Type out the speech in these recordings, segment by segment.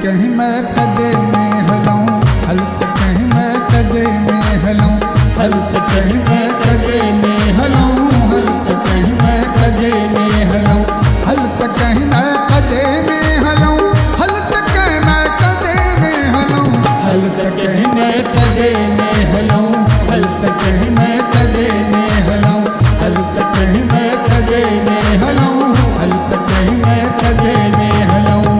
कहीं मैं कदे में हलाऊं, हलत कहीं मैं कदे में हलाऊं, हलत कहीं मैं कदे में हलाऊं, हलत कहीं मैं कदे में हलाऊं, हलत कहीं मैं कदे में हलाऊं, हलत कहीं मैं कदे में हलाऊं, हलत कहीं मैं कदे में हलाऊं, हलत कहीं मैं कदे में हलाऊं, हलत कहीं मैं कदे में हलाऊं, हलत कहीं मैं कदे में हलाऊं।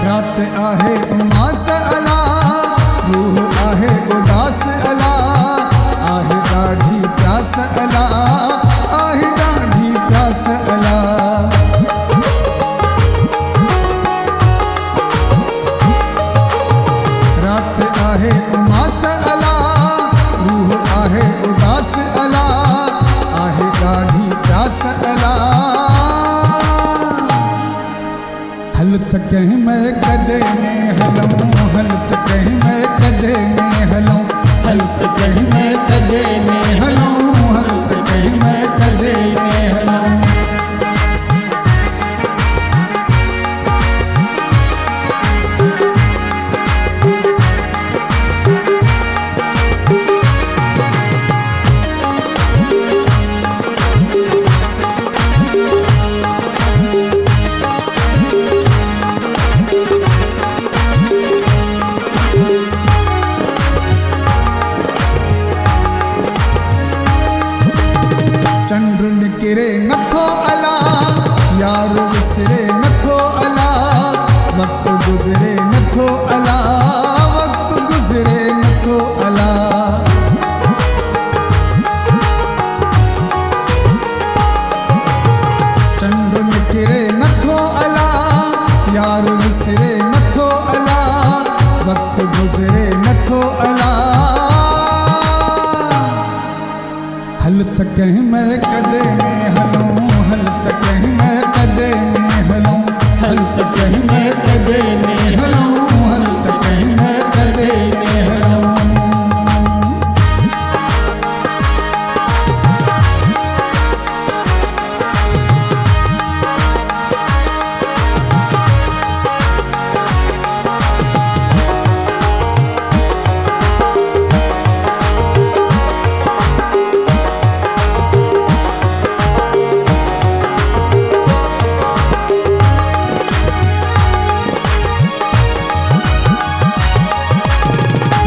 रात आहे उमास अला, रूह आहे उदास अला, आहे ॾाढी प्यास अला, आहे ॾाढी प्यास अला। रात आहे उमास अला, रूह आहे उदास अला, आहे ॾाढी प्यास अला। हलत कहीं मैं कदे में हलाऊं, हलत कहीं मैं कदे में हलाऊं, हलत कहीं मैं कदे में हलाऊं, हलत कहीं मैं कदे में हलाऊं। चंड निकिरे नथो अला, यार विसरे नथो अला, वक्त गुज़रे नथो अला, वक्त गुज़रे नथो अला। चंड निकिरे नथो अला, यार विसरे नथो अला, वक्त गुज़रे नथो अला। हलत कहीं मैं कदे में हलाऊं, हलत कहीं मैं कदे में हलाऊं, हलत कहीं मैं कदे में हलाऊं, हलत कहीं मैं कदे में हलाऊं।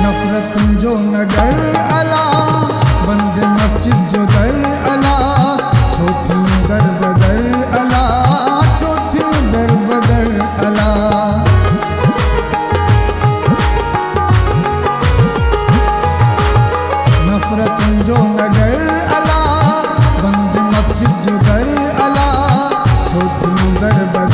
नफरत जो नगर अला, बंद मस्जिद जो दर अला, छोथियूं दर बदर अला, छोथियूं दर बदर अला। नफरत जो नगर अला, बंद मस्जिद जो दर अला, छोथियूं दर बदर